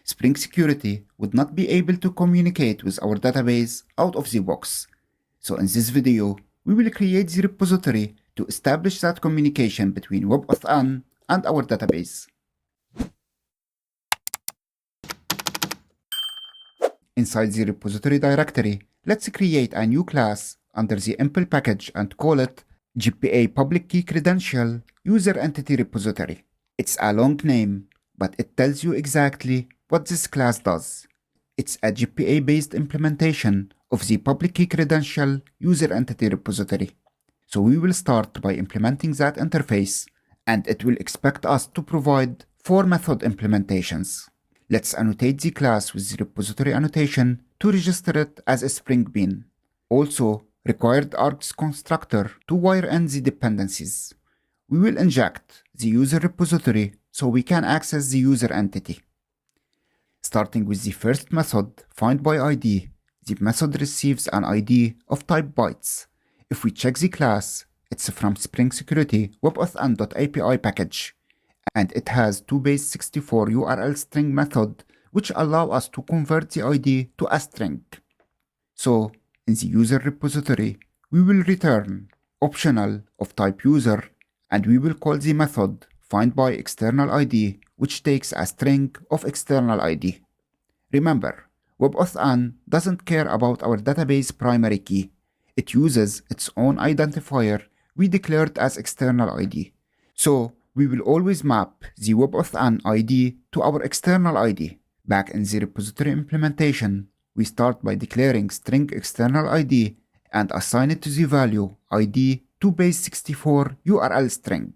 Spring Security would not be able to communicate with our database out of the box. So in this video, we will create the repository to establish that communication between WebAuthn and our database. Inside the repository directory, let's create a new class under the impl package and call it GPA Public Key Credential User Entity Repository. It's a long name, but it tells you exactly what this class does. It's a GPA-based implementation of the Public Key Credential User Entity Repository. So we will start by implementing that interface, and it will expect us to provide 4 method implementations. Let's annotate the class with the repository annotation to register it as a Spring Bean. Also, required args constructor to wire in the dependencies. We will inject the user repository so we can access the user entity. Starting with the first method, findById, the method receives an ID of type bytes. If we check the class, it's from Spring Security WebAuthn.api package, and it has 2 base 64 URL string method which allow us to convert the ID to a string. So, in the user repository, we will return optional of type user, and we will call the method findByExternalID, which takes a string of external ID. Remember, WebAuthn doesn't care about our database primary key. It uses its own identifier we declared as external ID. So, we will always map the WebAuthn ID to our external ID. Back in the repository implementation, we start by declaring string external ID and assign it to the value ID 2 base 64 URL string.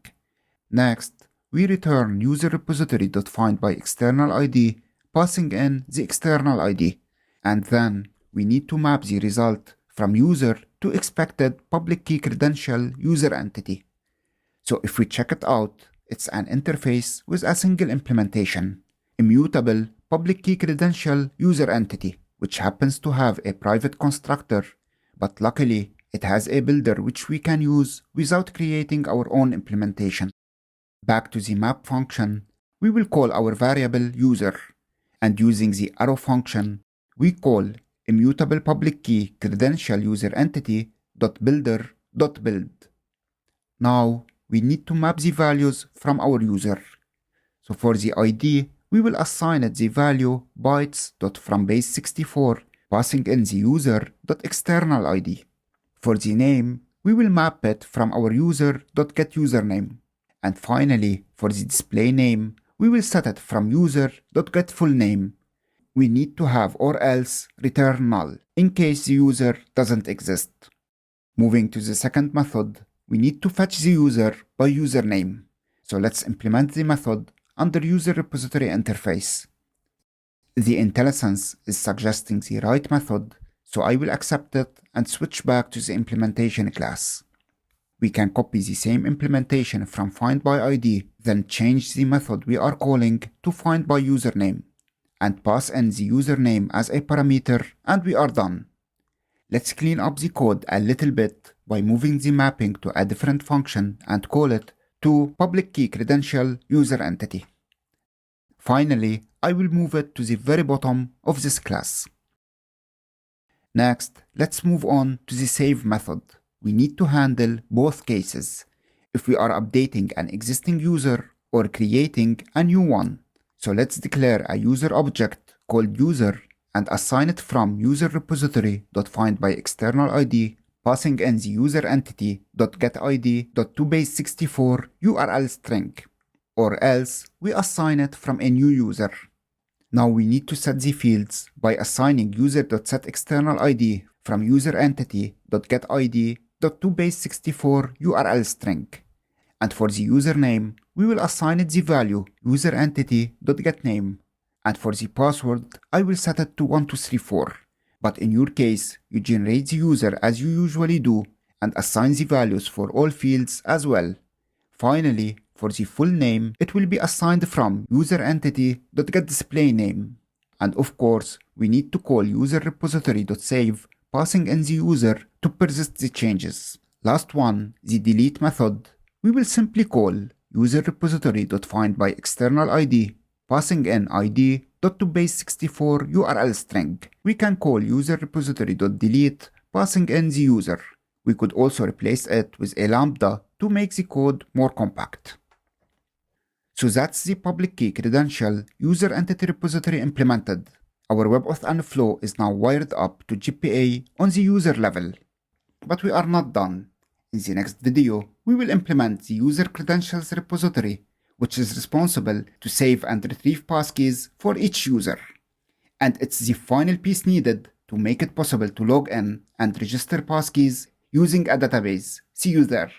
Next, we return user repository.findByExternalID, passing in the external ID, and then we need to map the result from user to expected public key credential user entity. So if we check it out, it's an interface with a single implementation, immutable public key credential user entity, which happens to have a private constructor, but luckily it has a builder which we can use without creating our own implementation. Back to the map function, we will call our variable user, and using the arrow function, we call immutable public key credential user entity .builder.build. Now we need to map the values from our user. So for the ID, we will assign it the value bytes.fromBase64, passing in the user.externalID. For the name, we will map it from our user.getUsername. And finally, for the display name, we will set it from user.getFullName. We need to have or else return null in case the user doesn't exist. Moving to the second method, we need to fetch the user by username. So let's implement the method under user repository interface. The IntelliSense is suggesting the right method, so I will accept it and switch back to the implementation class. We can copy the same implementation from findById, then change the method we are calling to findByUsername, and pass in the username as a parameter, and we are done. Let's clean up the code a little bit by moving the mapping to a different function and call it to public key credential user entity. Finally, I will move it to the very bottom of this class. Next, let's move on to the save method. We need to handle both cases, if we are updating an existing user or creating a new one. So let's declare a user object called user and assign it from user repository.findByExternalID, passing in the user entity.getID.2base64 URL string, or else we assign it from a new user. Now we need to set the fields by assigning user.setExternalID from user entity.getID.2base64 URL string. And for the username, we will assign it the value user entity.getName. And for the password, I will set it to 1234. But in your case, you generate the user as you usually do and assign the values for all fields as well. Finally, for the full name, it will be assigned from user entity.getDisplayName. And of course, we need to call user repository.save, passing in the user to persist the changes. Last one, the delete method. We will simply call user repository.findByExternalID, passing in ID .to-base64 URL string. We can call user repository.delete, passing in the user. We could also replace it with a lambda to make the code more compact. So that's the public key credential user entity repository implemented. Our WebAuthn flow is now wired up to JPA on the user level. But we are not done. In the next video, we will implement the user credentials repository, which is responsible to save and retrieve passkeys for each user. And it's the final piece needed to make it possible to log in and register passkeys using a database. See you there.